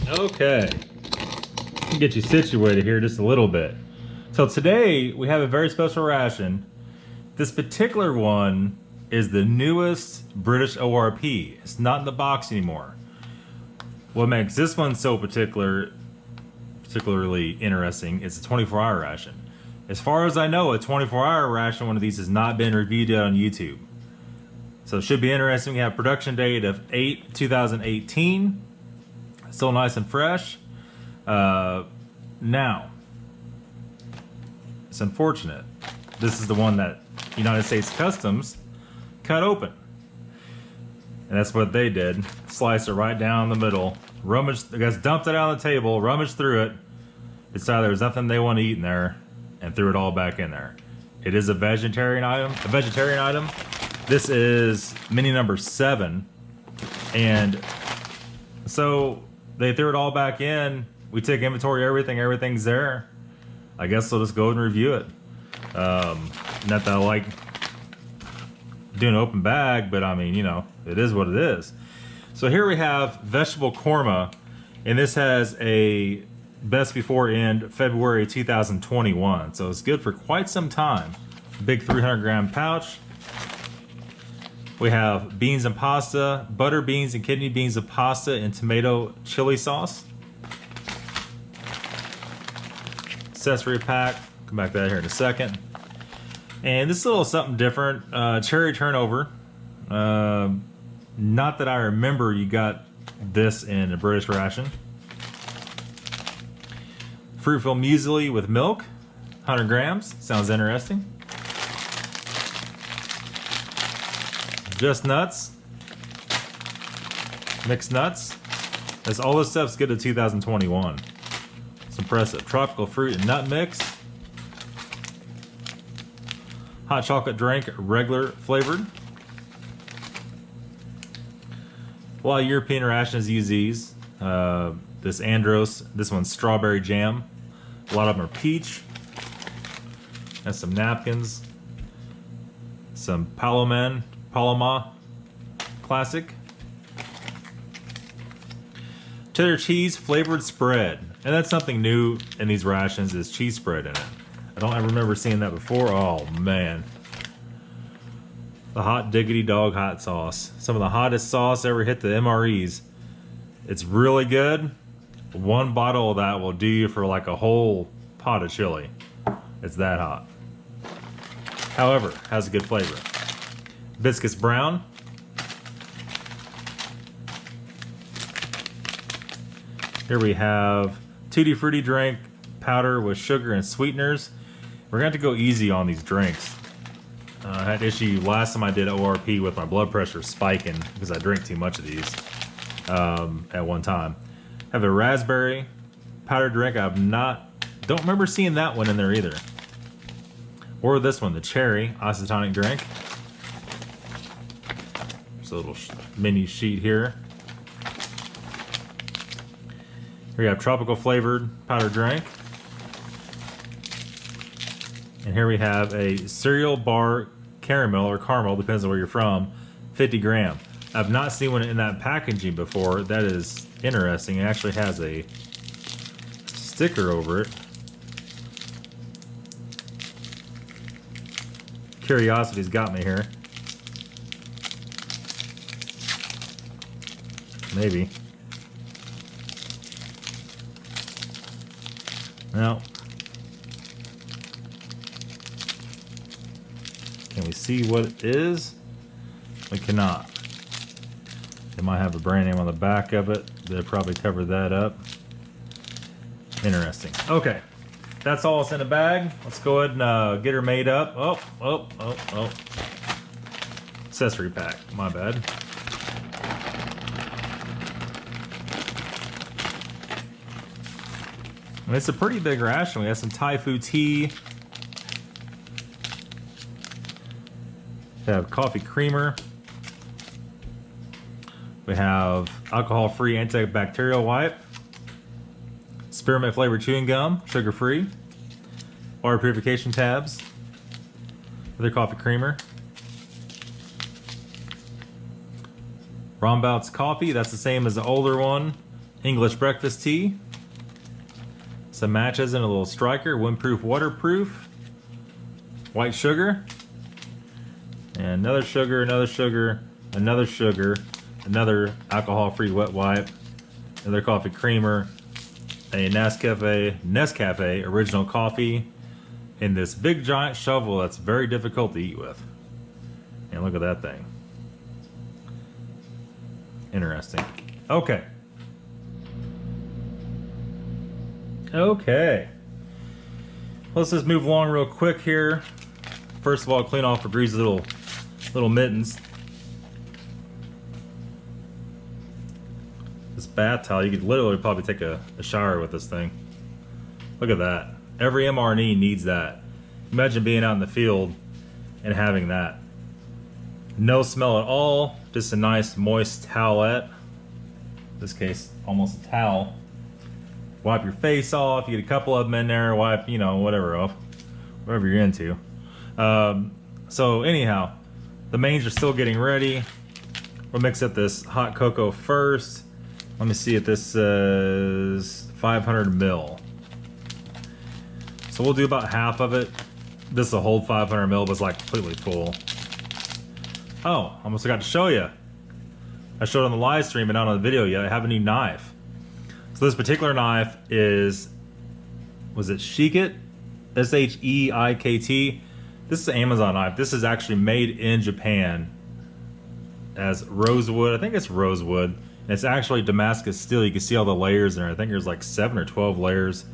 Okay, get you situated here just a little bit. So today we have a very special ration. This particular one is the newest British ORP. It's not in the box anymore. What makes this one so particularly interesting is a 24-hour ration. As far as I know, a 24-hour ration, one of these has not been reviewed yet on YouTube. So it should be interesting. We have production date of 8/2018. Still nice and fresh. Now, it's unfortunate. This is the one that United States Customs cut open. And that's what they did. Sliced it right down the middle. Rummaged, the guys dumped it out on the table, rummaged through it. Decided there was nothing they want to eat in there, and threw it all back in there. It is a vegetarian item. This is mini number 7. And so they threw it all back in. We took inventory of everything. Everything's there. I guess we'll just go ahead and review it. Not that I like doing an open bag, but I mean, you know, it is what it is. So here we have vegetable korma, and this has a best before end February 2021. So it's good for quite some time. Big 300-gram pouch. We have beans and pasta, butter beans and kidney beans of pasta and tomato chili sauce. Accessory pack, come back to that here in a second. And this is a little something different, cherry turnover. Not that I remember you got this in a British ration. Fruit-filled muesli with milk, 100 grams, sounds interesting. Just nuts, mixed nuts. All this stuff's good to 2021. It's impressive. Tropical fruit and nut mix. Hot chocolate drink, regular flavored. A lot of European rations use these. This Andros, this one's strawberry jam. A lot of them are peach. Has some napkins. Some Paloma classic. Cheddar cheese flavored spread. And that's something new in these rations, is cheese spread in it. I don't ever remember seeing that before. Oh man. The hot diggity dog hot sauce. Some of the hottest sauce ever hit the MREs. It's really good. One bottle of that will do you for like a whole pot of chili. It's that hot. However, has a good flavor. Biscuits brown. Here we have Tutti Frutti drink powder with sugar and sweeteners. We're going to have to go easy on these drinks. I had issue last time I did ORP with my blood pressure spiking because I drank too much of these at one time. Have a raspberry powder drink. Don't remember seeing that one in there either. Or this one, the cherry isotonic drink. There's a little mini sheet here. Here we have tropical flavored powder drink. And here we have a cereal bar caramel or caramel, depends on where you're from, 50 gram. I've not seen one in that packaging before. That is interesting. It actually has a sticker over it. Curiosity's got me here. Maybe. No. Can we see what it is? We cannot. They might have a brand name on the back of it. They'll probably cover that up. Interesting. Okay. That's all that's in the bag. Let's go ahead and get her made up. Oh. Accessory pack. My bad. And it's a pretty big ration. We have some Thai food tea. We have coffee creamer. We have alcohol-free antibacterial wipe. Spearmint flavored chewing gum, sugar-free. Water purification tabs. Another coffee creamer. Rombout's coffee, that's the same as the older one. English breakfast tea. Some matches and a little striker, windproof, waterproof. White sugar. And another sugar, another sugar, another sugar, another alcohol-free wet wipe, another coffee creamer, a Nescafe original coffee, and this big giant shovel that's very difficult to eat with. And look at that thing. Interesting. Okay. Okay. Let's just move along real quick here. First of all, clean off the greasy little mittens. This bath towel, you could literally probably take a shower with this thing. Look at that. Every mRNE needs that. Imagine being out in the field and having that. No smell at all, just a nice moist towelette. In this case, almost a towel. Wipe your face off, you get a couple of them in there, wipe, you know, whatever you're into. So anyhow, the mains are still getting ready. We'll mix up this hot cocoa first. Let me see if this says 500 mil. So we'll do about half of it. This will hold 500 mil, but it's like completely full. Oh, almost forgot to show you. I showed on the live stream, but not on the video yet. I have a new knife. So this particular knife is, was it Sheikt? S-H-E-I-K-T. This is an Amazon knife. This is actually made in Japan as rosewood. I think it's rosewood. And it's actually Damascus steel. You can see all the layers in there. I think there's like 7 or 12 layers.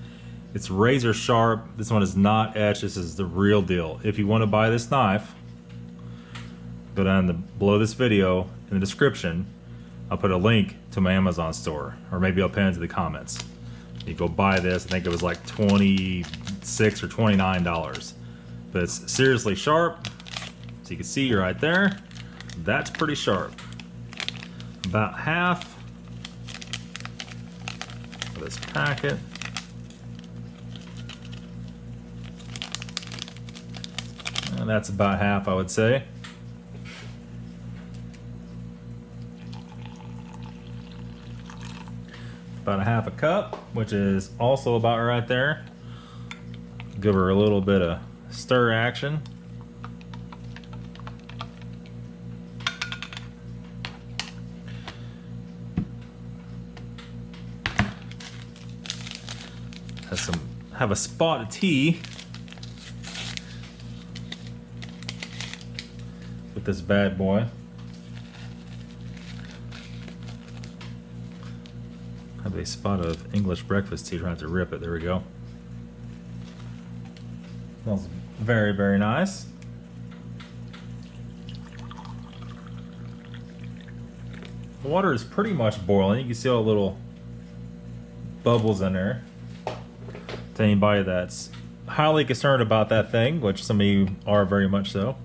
It's razor sharp. This one is not etched. This is the real deal. If you want to buy this knife, go down below this video in the description. I'll put a link to my Amazon store, or maybe I'll pin it to the comments. You go buy this. I think it was like $26 or $29, but it's seriously sharp. So you can see right there, that's pretty sharp. About half of this packet. And that's about half, I would say. About a half a cup, which is also about right there. Give her a little bit of stir action. Have a spot of tea with this bad boy. Have a spot of English breakfast tea. Trying not to rip it. There we go. Smells very, very nice. The water is pretty much boiling. You can see all the little bubbles in there. To anybody that's highly concerned about that thing, which some of you are very much so.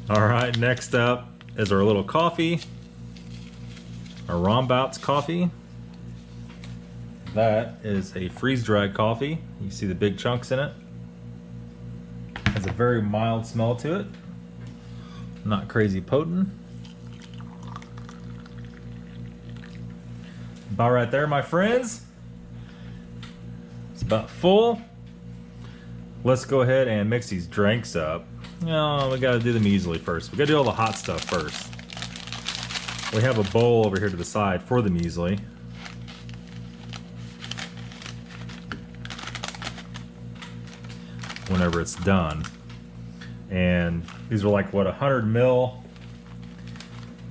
All right, next up is our little coffee. Our Rombouts coffee. That is a freeze-dried coffee. You see the big chunks in it. Has a very mild smell to it. Not crazy potent. About right there, my friends. It's about full. Let's go ahead and mix these drinks up. No, we gotta do the muesli first. We gotta do all the hot stuff first. We have a bowl over here to the side for the muesli. Whenever it's done. And these are like, what, 100 mil?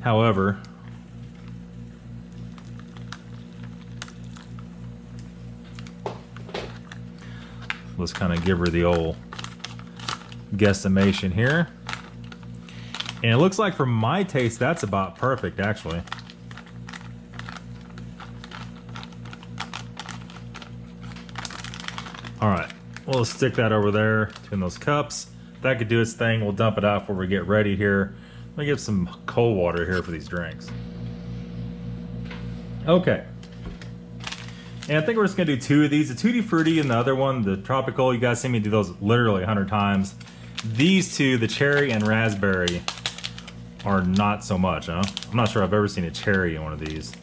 However, let's kind of give her the old guesstimation here. And it looks like for my taste, that's about perfect, actually. All right, we'll stick that over there between those cups. That could do its thing. We'll dump it out before we get ready here. Let me get some cold water here for these drinks. Okay. And I think we're just gonna do 2 of these. The Tutti Frutti and the other one, the Tropical. You guys see me do those literally 100 times. These 2, the cherry and raspberry, are not so much, huh? I'm not sure I've ever seen a cherry in one of these.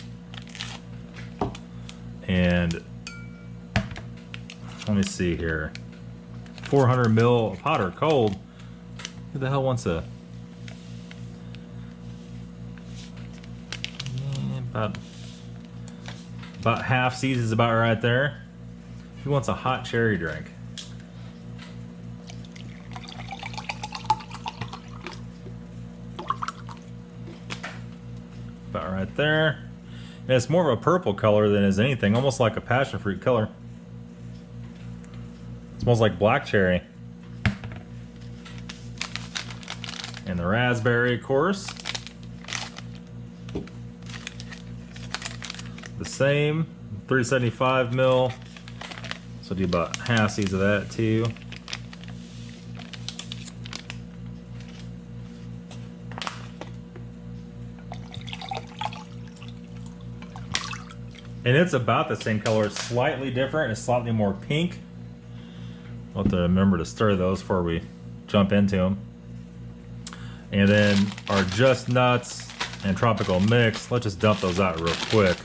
And let me see here. 400 mil of hot or cold. Who the hell wants a... About half sees is about right there. Who wants a hot cherry drink? About right there. And it's more of a purple color than is anything, almost like a passion fruit color. It smells like black cherry. And the raspberry, of course. The same, 375 mil. So do about half seeds of that too. And it's about the same color, slightly different, it's slightly more pink. I'll have to remember to stir those before we jump into them. And then our Just Nuts and Tropical Mix, let's just dump those out real quick.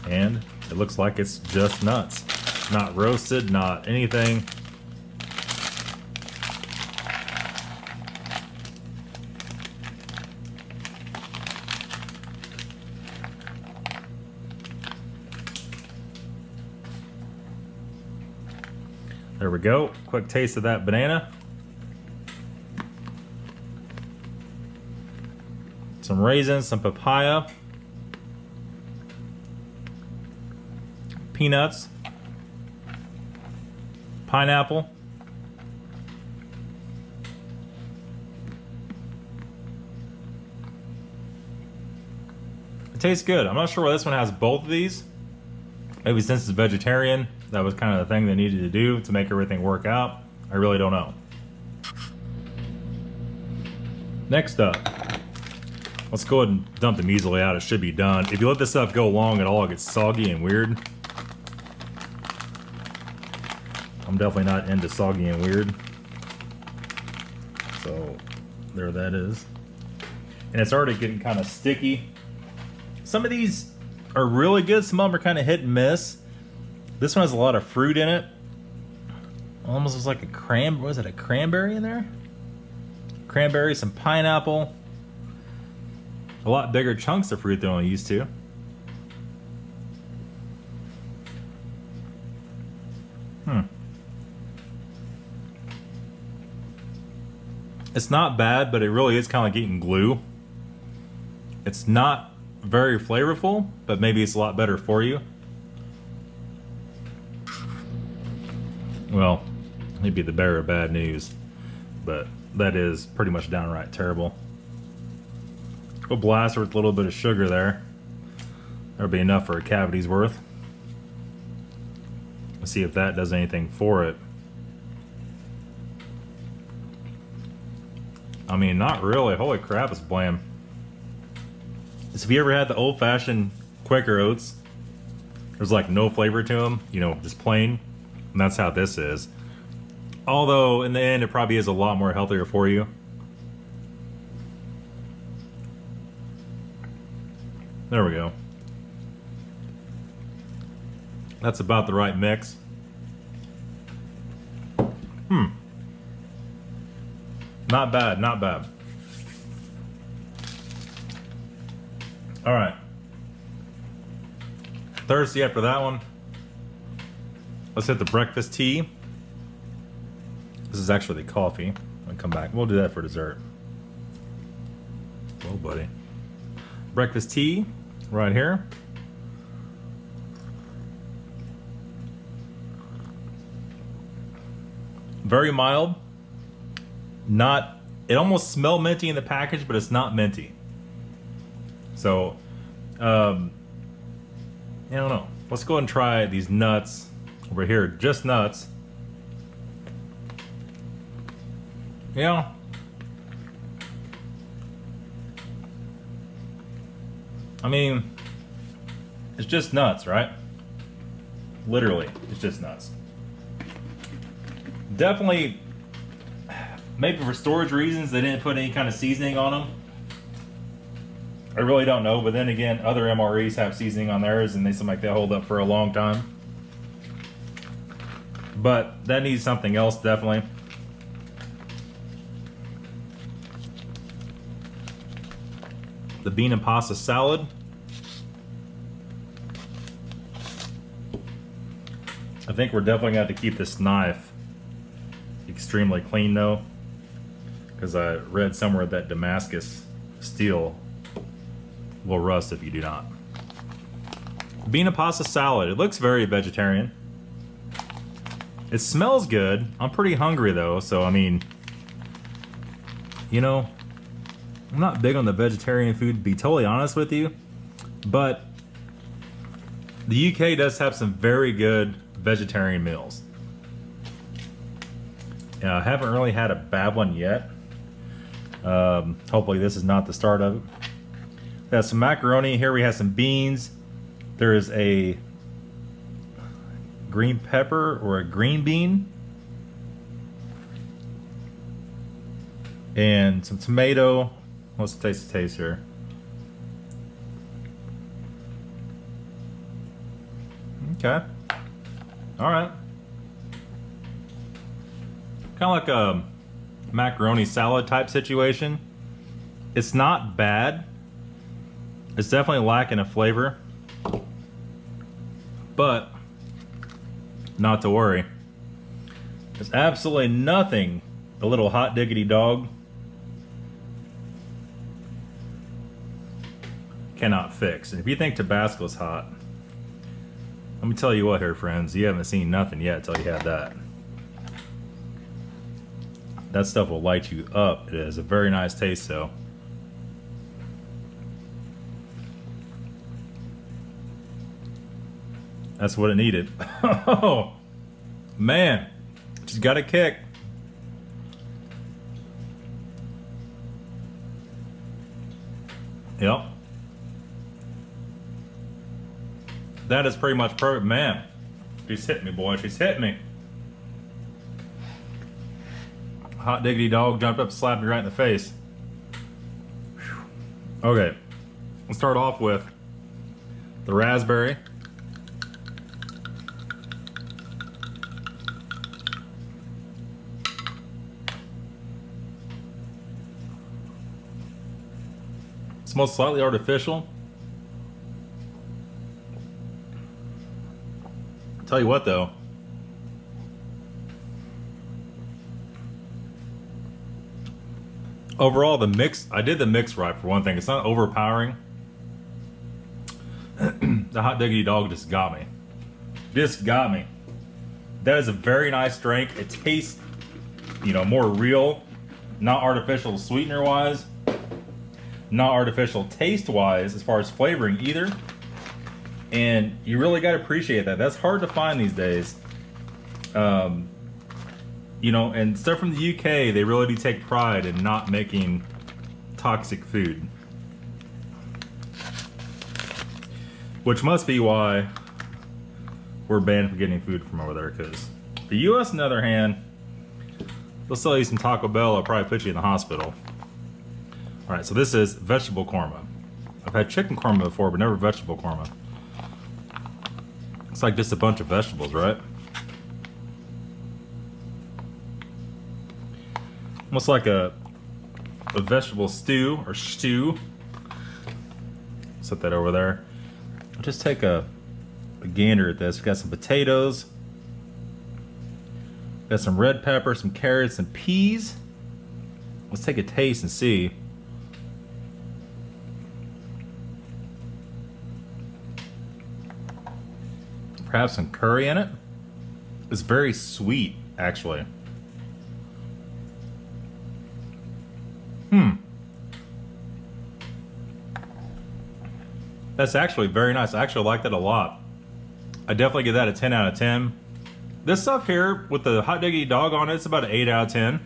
And it looks like it's just nuts. Not roasted, not anything. There we go. Quick taste of that banana. Some raisins, some papaya. Peanuts, pineapple, it tastes good. I'm not sure why this one has both of these. Maybe since it's vegetarian, that was kind of the thing they needed to do to make everything work out. I really don't know. Next up, let's go ahead and dump them easily out. It should be done. If you let this stuff go long at all, it gets soggy and weird. I'm definitely not into soggy and weird. So there that is. And it's already getting kind of sticky. Some of these are really good, some of them are kind of hit and miss. This one has a lot of fruit in it. Almost looks like a was it a cranberry in there? Cranberry, some pineapple. A lot bigger chunks of fruit than I'm used to. It's not bad, but it really is kind of like eating glue. It's not very flavorful, but maybe it's a lot better for you. Well, maybe the bearer of bad news, but that is pretty much downright terrible. We'll blast her with a little bit of sugar there. That'll be enough for a cavity's worth. Let's see if that does anything for it. I mean, not really. Holy crap, it's bland. So have you ever had the old-fashioned Quaker Oats? There's like no flavor to them, you know, just plain. And that's how this is. Although, in the end, it probably is a lot more healthier for you. There we go. That's about the right mix. Not bad, not bad. All right. Thirsty after that one. Let's hit the breakfast tea. This is actually the coffee. I'll come back. We'll do that for dessert. Oh, buddy. Breakfast tea right here. Very mild. Not, it almost smells minty in the package, but it's not minty. So, I don't know. Let's go ahead and try these nuts over here. Just nuts. Yeah. I mean, it's just nuts, right? Literally, it's just nuts. Definitely Maybe for storage reasons, they didn't put any kind of seasoning on them. I really don't know, but then again, other MREs have seasoning on theirs and they seem like they hold up for a long time. But that needs something else, definitely. The bean and pasta salad. I think we're definitely going to have to keep this knife extremely clean though, because I read somewhere that Damascus steel will rust if you do not. Bean and pasta salad. It looks very vegetarian. It smells good. I'm pretty hungry though, so I mean, you know, I'm not big on the vegetarian food, to be totally honest with you, but the UK does have some very good vegetarian meals. I haven't really had a bad one yet. Hopefully this is not the start of it. We have some macaroni. Here we have some beans. There is a green pepper or a green bean. And some tomato. Let's taste the taste here. Okay. All right. Kind of like a macaroni salad type situation. It's not bad. It's definitely lacking a flavor, but not to worry. There's absolutely nothing the little hot diggity dog cannot fix. And if you think Tabasco's hot, let me tell you what here, friends, you haven't seen nothing yet until you had that. That stuff will light you up. It has a very nice taste though. That's what it needed. Oh, man, she's got a kick. Yep. That is pretty much perfect. Man, she's hit me, boy. She's hit me. Hot diggity dog jumped up and slapped me right in the face. Whew. Okay, let's start off with the raspberry. Smells slightly artificial. Tell you what though, overall the mix, I did the mix right for one thing. It's not overpowering. The hot diggity dog just got me. Just got me. That is a very nice drink. It tastes, you know, more real, not artificial sweetener wise, not artificial taste wise as far as flavoring either. And you really got to appreciate that. That's hard to find these days. You know, and stuff from the UK, they really do take pride in not making toxic food. Which must be why we're banned from getting food from over there, because the US, on the other hand, they'll sell you some Taco Bell, I'll probably put you in the hospital. Alright, so this is vegetable korma. I've had chicken korma before, but never vegetable korma. It's like just a bunch of vegetables, right? Almost like a vegetable stew or stew. Set that over there. I'll just take a gander at this. We've got some potatoes. Got some red pepper, some carrots, and peas. Let's take a taste and see. Perhaps some curry in it. It's very sweet, actually. That's actually very nice. I actually like that a lot. I definitely give that a 10 out of 10. This stuff here with the hot diggity dog on it, it's about an 8 out of 10.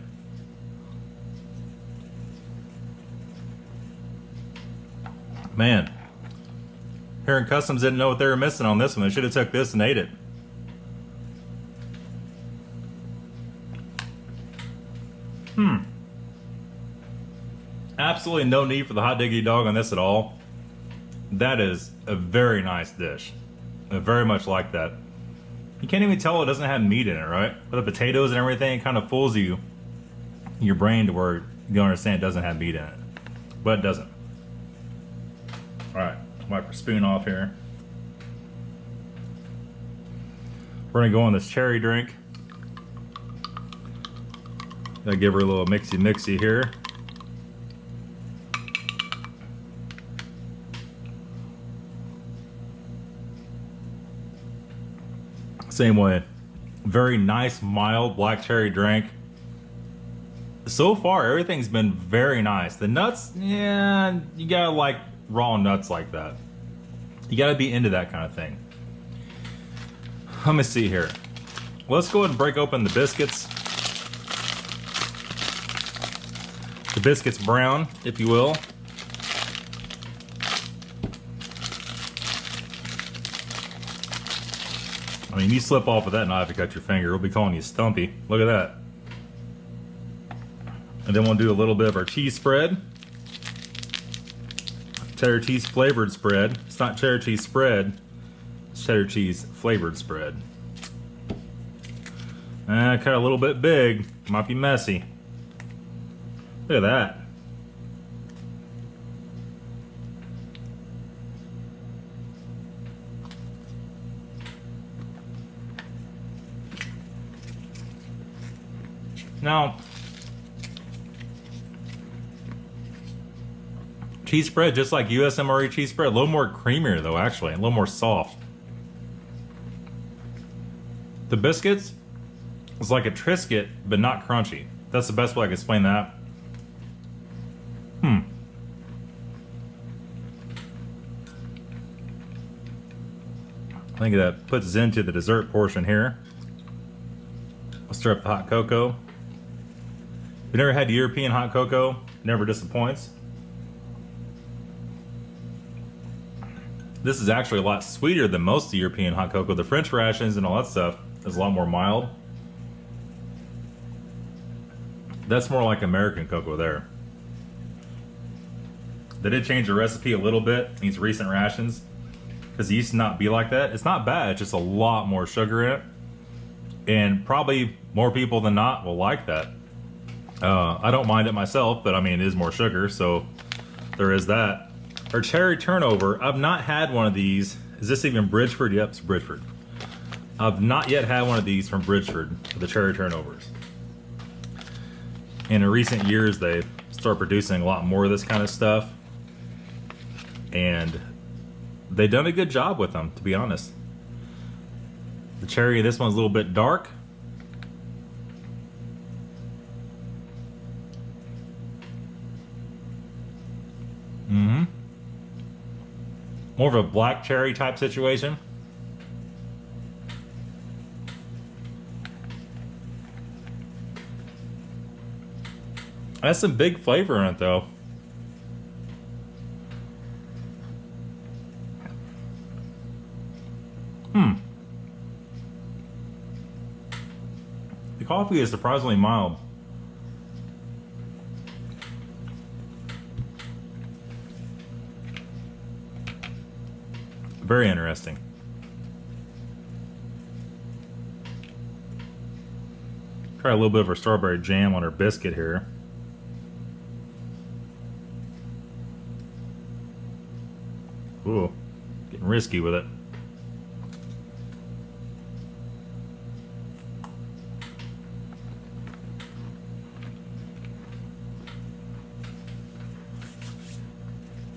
Man, Hearing Customs didn't know what they were missing on this one. They should have took this and ate it. Absolutely no need for the hot diggity dog on this at all. That is a very nice dish. I very much like that. You can't even tell it doesn't have meat in it, right? With the potatoes and everything, it kind of fools you, your brain, to where you understand it doesn't have meat in it. But it doesn't. Alright, wipe our spoon off here. We're gonna go on this cherry drink. Gotta give her a little mixy here. Same way. Very nice, mild black cherry drink. So far, everything's been very nice. The nuts, yeah, you gotta like raw nuts like that. You gotta be into that kind of thing. Let me see here. Let's go ahead and break open the biscuits. The biscuits brown, if you will. I mean, you slip off with that knife, you cut your finger, we'll be calling you Stumpy. Look at that. And then we'll do a little bit of our cheese spread. Cheddar cheese flavored spread. It's not cheddar cheese spread, it's cheddar cheese flavored spread. Cut a little bit big, might be messy. Look at that. Now, cheese spread, just like USMRE cheese spread, a little more creamier though, actually, a little more soft. The biscuits is like a Triscuit, but not crunchy. That's the best way I can explain that. I think that puts us into the dessert portion here. Let's stir up the hot cocoa. If you've never had European hot cocoa, never disappoints. This is actually a lot sweeter than most of the European hot cocoa. The French rations and all that stuff is a lot more mild. That's more like American cocoa there. They did change the recipe a little bit, these recent rations, because it used to not be like that. It's not bad, it's just a lot more sugar in it. And probably more people than not will like that. I don't mind it myself, but I mean, it is more sugar, so there is that. Our cherry turnover, I've not had one of these. Is this even Bridgeford? Yep, it's Bridgeford. I've not yet had one of these from Bridgeford, the cherry turnovers. And in recent years, they start producing a lot more of this kind of stuff. And they've done a good job with them, to be honest. The cherry, this one's a little bit dark. More of a black cherry type situation. That's some big flavor in it though. The coffee is surprisingly mild. Very interesting. Try a little bit of our strawberry jam on our biscuit here. Ooh, getting risky with it.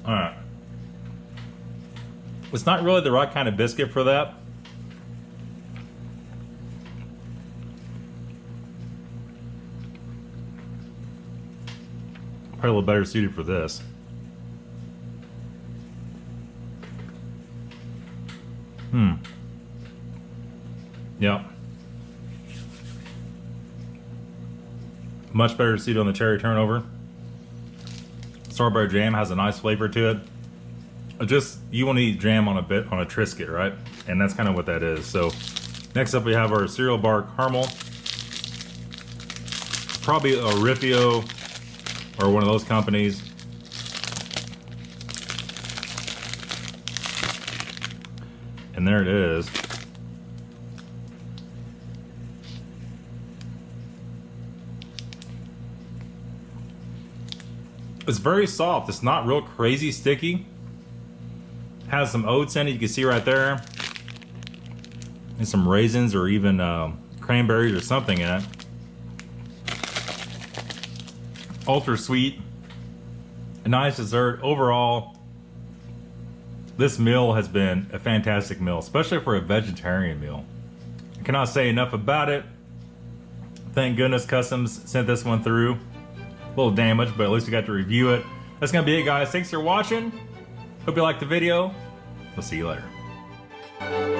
All right. It's not really the right kind of biscuit for that. Probably a little better suited for this. Yep. Much better suited on the cherry turnover. Strawberry jam has a nice flavor to it. Just, you want to eat jam on a Triscuit, right? And that's kind of what that is. So next up we have our cereal bar caramel probably a Rifio or one of those companies. And there it is. It's very soft. It's not real crazy sticky. Has some oats in it, you can see right there. And some raisins or even cranberries or something in it. Ultra sweet. A nice dessert. Overall, this meal has been a fantastic meal, especially for a vegetarian meal. I cannot say enough about it. Thank goodness Customs sent this one through. A little damaged, but at least we got to review it. That's gonna be it, guys. Thanks for watching. Hope you liked the video. We'll see you later.